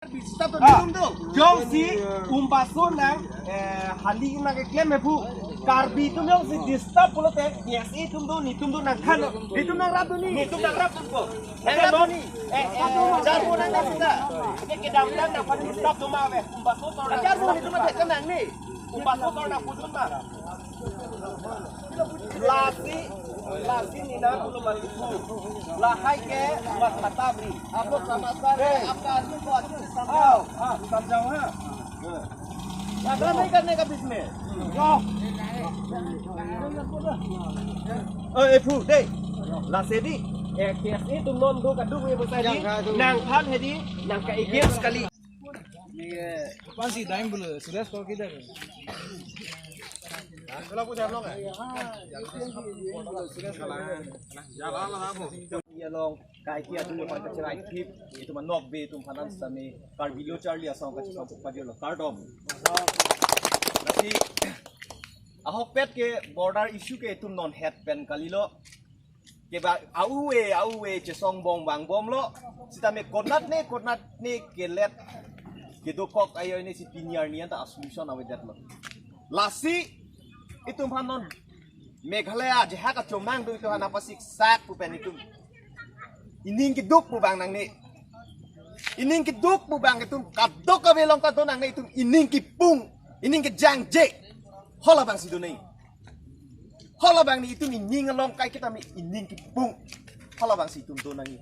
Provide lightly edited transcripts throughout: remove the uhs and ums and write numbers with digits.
Jom si umpaso nang haling nang klaim pu karbi tu yang si disturb pula teh yes itu tu nang kan itu nang ratu ko ratu ni jaru nang kita kita bilang nak pada disturb tu mah umpaso tu jaru itu mah teh nang ni umpaso tu nang putun mah lasi ni na belum mati lahai ke mas matabri apa sama sare apa ko samjau ha ya kan करने का बीच में fu dei la sedi kes ni tum non do kadung ye bosadi nang phan hedi nang ka game sekali ये कौन सी टाइम बोलो सुरेश को किधर है kalau aku jalan nggak ya long kai kia tu lepas kecerai tip itu manok be itu panan sami kar video charlie asal kacau sampai pagi lo kardom nanti ahok pet ke border issue ke itu non head pen kali lo ke ba auwe cesong bong bang bom lo sita me kodnat ne ke let ke do kok ayo ini si piniar ni anta solution awe dat lo lasi itu panon Meghalaya jehak ka comang tu itu hana pasik sak pu pen itu ining kiduk pu bang nang ni ining kiduk pu bang itu kadok ka belong ka to nang ni itu ining kipung ining ke jang je hola bang sido nei hola bang ni itu ining long kai kita mi ining kipung hola bang si tum to nang ni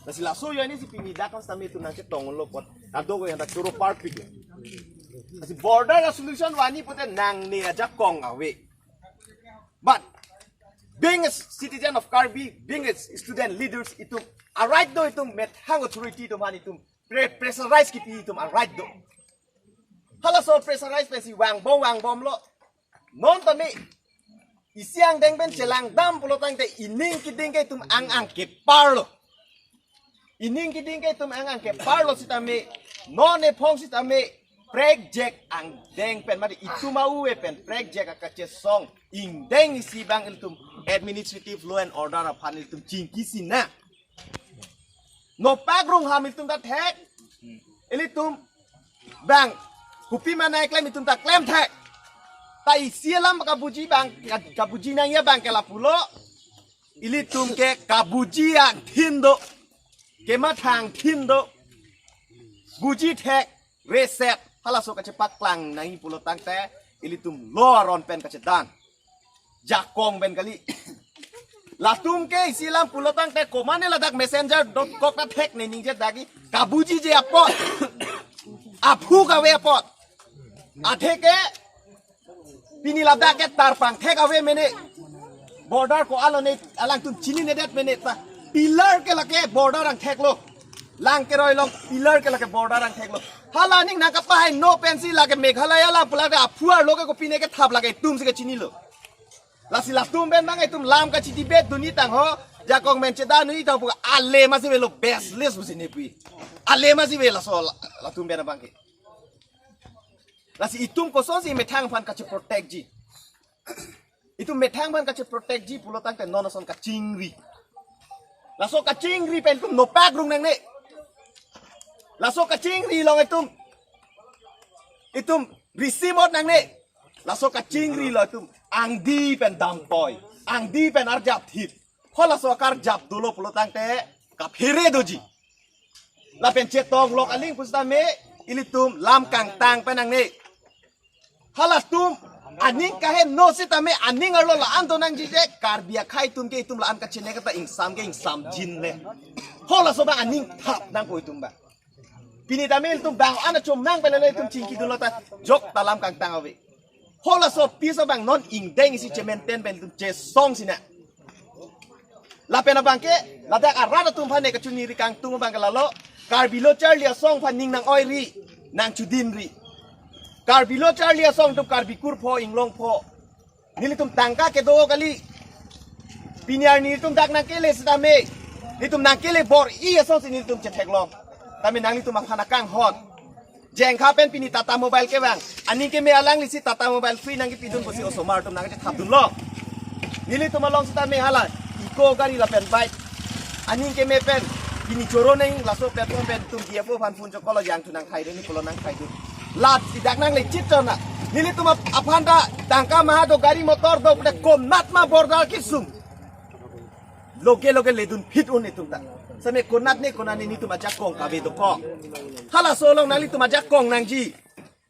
kasi la so yo ni si pinida kan sa mi tu nang ke tong lo pot kadok yang tak curo park pig kasi border solution wani pute nang ni aja kong awe. But being a citizen of Karbi, being a student leaders, itu right do itu methang authority itu man itu pressurize kita itu right do. Kalau so pressurize pesi wang bom lo, non tami isiang deng ben celang dam pulo tang te ining kiding ke itu ang ke parlo. Ining kiding ke itu ang ke parlo si tami non e pong si tami project ang deng pen mari itu mau pen project akache song ing deng isi bang itu administrative law and order apan itu jingki sina no pagrung ham itu tak tek itu bang kupi mana klaim itu tak klaim tek tai sialam kabuji bang kabuji nang ya bang kela pulo itu ke kabuji yang tindo ke matang tindo buji tek reset hala so kacepak klang nang pulo tangte ilitum loron pen kacetan jakong ben kali latum ke silam pulo tangte komane ladak messenger dot kok na tek ne ningje dagi kabuji je apot apu ka we apot athe ke pini ladak ke tarpang tek awe mene border ko alone alang tum chini ne det mene ta pillar ke lake border ang tek lo lang ke roi long pillar ke lake border ang tek lo hala ning nakapahay no pensi lage Meghalaya la pula ga apuar loge ko pine ke thap lage tum se ke chini lo la sila tum ben bang tum lam ka chiti bet duni tang ho jakong men cheda nui ta puga ale ma se velo best list bu sini pui ale ma se vela so la tum ben bang ke la si itum ko so si methang pan ka che protect ji itu methang pan ka che protect ji pulo tang te non son ka chingri la so ka chingri pen tum no pak rung nang ne laso kacing ri long itum risimot nang ne laso kacing ri lo itum angdi pen dampoy angdi pen arjap thit hola so kar jap dulo pulo tangte kaphere doji la pen chetong lok aling pustame ilitum lam kang tang pen nang ne hala tum aning kahe no sitame aning arlo la ando nang jije karbia khai tum ke itum la an ka chene kata insam jin le hola so ba aning thap nang ko itum ba pini tamil tum bang ana chom nang pelele tum chingki dulo ta jok talam kang tangawe hola so piso bang non ing deng si cementen ben tum che song sina la pena bangke la dak arada tum phane ka chuni ri kang tum bang lalo karbilo charlia song phan ning nang oi ri nang chudin ri karbilo charlia song tum karbikur pho inglong pho nili tum tangka ke do kali piniar ni tum dak nang kele sidame ni tum nang kele bor i so sini tum chetheklong kami nang itu makan kang hot jeng kapen pini tata mobile ke bang ani ke me alang lisi tata mobile free nang pidun posi osomar tum nang ke thap dun lo nili tum along sita me hala iko gari la pen bike ani ke me pen kini coro neng laso platform pen tum GFO fan fun jokolo yang tunang khai ni kolo nang khai tu lat tidak nang le cit na nili tuma apanda tangka maha do gari motor do pada kom nat ma bordal kisum loge ledun fit un itu ta same konat ne konani ni tuma jakong kabe do ko hala solong nali tuma jakong nang ji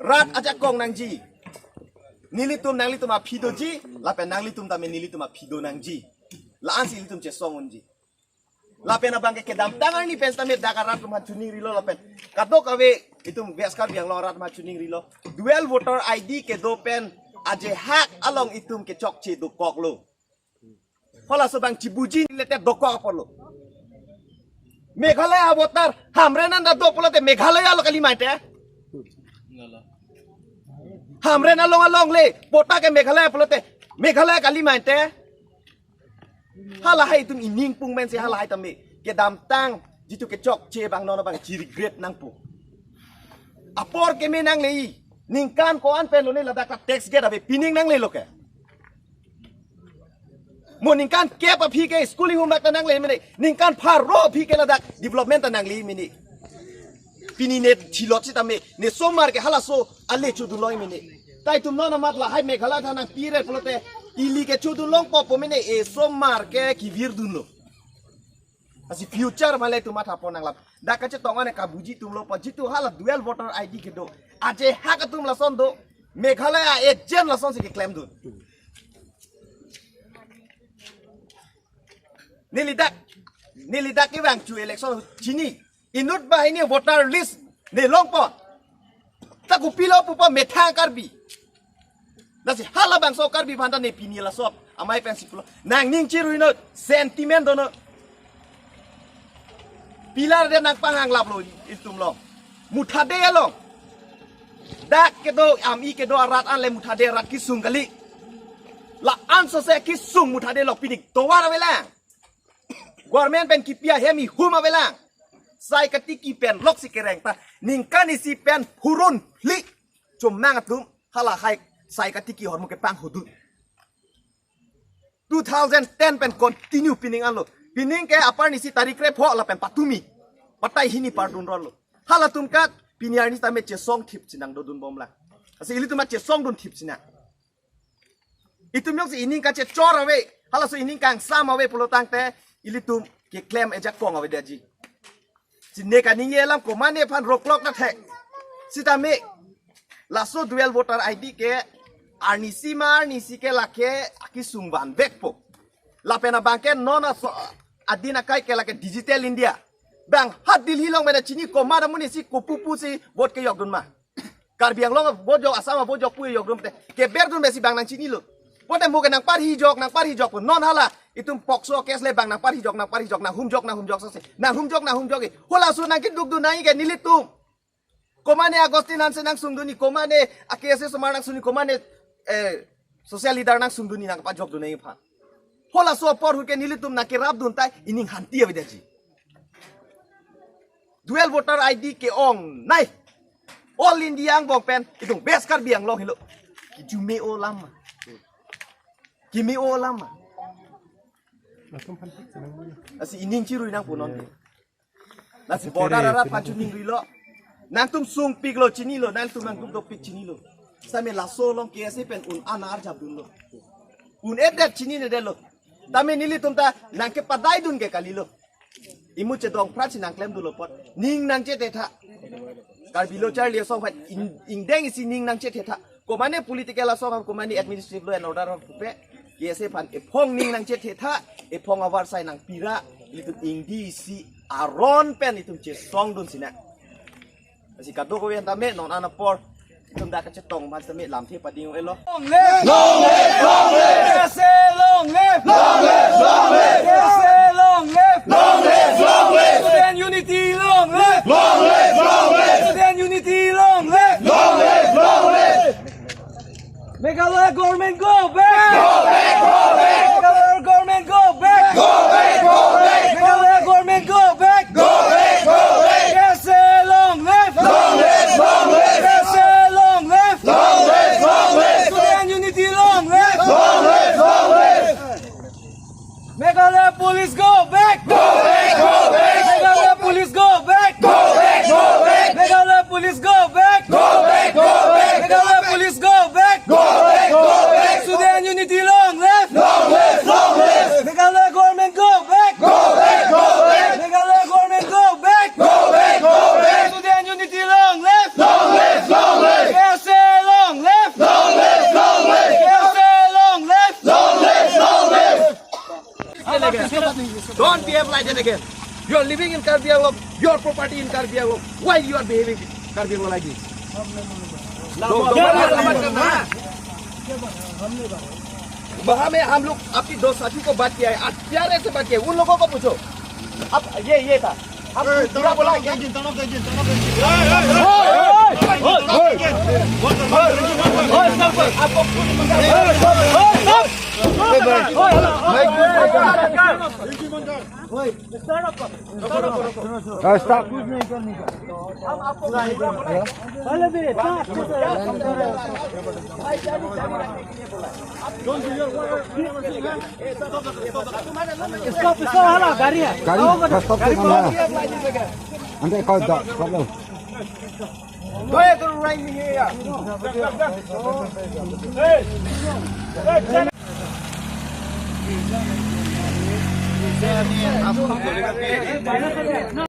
rat aja kong nang ji nili tum nang li tuma phido ji la pen nang li tum ta me nili tuma phido nang ji la ansi li tum che song un ji la pen abang ke dam tangan ni pen tamet dakarat tum chuning rilo la pen kado kawe itum beskar biang lorat ma chuning rilo dual voter ID ke do pen aje hak along itum ke chok che do kok lo hola sobang cibuji lete do kok polo Meghalaya voter hamre nan da do polote Meghalaya lo kali mate hamre na long le pota ke Meghalaya polote Meghalaya kali mate hala hai tum ining pung men se hala hai tame ke dam tang jitu ke chok che bang nono bang chi regret nang pu apor ke menang le ningkan ko an pen lo ne la da tax get abe pining nang le lo ke mo ningkan ke pa phi ke schooling home ta nang le mene ningkan pharo phi ke la da development ta nang le mene pini net thilot chi tame ne somar ke hala so ale chu du loi mene tai tum no na mat la hai Meghalaya thanang pire polote ili ke chu du long pop mene e somar ke ki vir dun lo asi future male tu mata ponang lap da ka che tongane ka buji tum lo pa jitu hala dual voter ID ke do aje hak tum la son do Meghalaya e jem la son se ke claim dun nilidak ke bang chu election chini inut ba ini voter list ne long po ta ku pilo pu pa methang karbi nasi hala bang so karbi phanta ne pini la sop amai pensipulo nang ning chiru no sentiment do no pilar de nang pangang lap lo itum long muthade long dak ke do am I ke do rat an le muthade rat kisung kali la an so se kisung muthade lo pinik to wara wela government pen kipia hemi huma belang sai katiki pen lok si kereng ta ningkani si pen hurun li cum nang atum hala hai sai katiki hormu ke pang hudu 2010 pen continue pining an lo pining ke apar ni si tarik re pho la pen patumi patai hini pardun ro lo hala tum ka piniar ni ta me che song thip chinang do dun bom la asi ili tuma che song dun thip china itum yok si ining ka che chor awe hala so ining kang sam awe pulo tang te ilitum ke claim ejak kong awe daji sine ka ninge lam ko mane phan roklok na thek sitame laso dual voter ID ke arnisi mar nisi ke lake aki sungban bekpo la pena banke nona adina kai ke lake digital india bang hat dil hilong mena chini ko mada muni si ko pupu si bot ke yok dun ma kar biang long bot jok asama bot jok pu yok dun te ke ber dun besi bang nang chini lo pote mo ke nang par hi jok non hala itum pokso kes le bang nang par hi jok nang hum jok sase nang hum jok hola su nang kiduk du nai ke nilitum komane agostin se nang sungduni komane akese somar nang suni komane social leader nang sungduni nang pa jok du nai pha hola so por hu ke nilitum na ke rap dun tai ining hanti ave daji dual voter ID ke ong nai all india ang bong pen itung best kar biang long hilo ki jume o lama kimi o lama asi ining chiru nang punon nasi border ara panchuning rilo nang tum sung pig lo chini lo nang tum nang tum do pig chini lo same la so long ke se pen un anar jab dun lo un edet chini ne de lo tame nili tum ta nang ke padai dun ke kali lo imu che dong prachi nang klem du lo pot ning nang che te tha kar bilo char le song phat ing deng isi ning nang che te tha ko mane political la song ko mane administrative law and order of pe yese pan e phong ning nang che the tha e phong awar sai nang pira litu indi si aron pen itum che song dun sina asi ka do ko yen ta me non ana por itum da ka che tong man sa me lam the pading elo long live yese long live yese long live student unity long live student unity long live Meghalaya government go back! Meghalaya government go back! Meghalaya government go back! Yes, long live! Yes, long live! Student unity long live! Meghalaya police go back! Meghalaya go back! Go back! Go back! Meghalaya police go back! Go back! Go back! Sudan Unity long left! Long left! Long left! Meghalaya government go back! Go back! Go back! Meghalaya government go back! Go back! Go back! Sudan Unity long left! Long left! Long left! KLC long left! Long left! Long left! KLC long left! Long left! Long left! Don't behave like that again. You are living in Karbi Anglong, your property in Karbi Anglong. Why you are behaving Karbi Anglong like this? वहाँ में हम लोग अपनी दो साथियों को बात किया है, आज प्यारे से बात किया है, उन लोगों को पूछो। अब ये था, हम पूरा बोला क्या? Nanti kau tak problem. Go ahead and ring me here. Hey!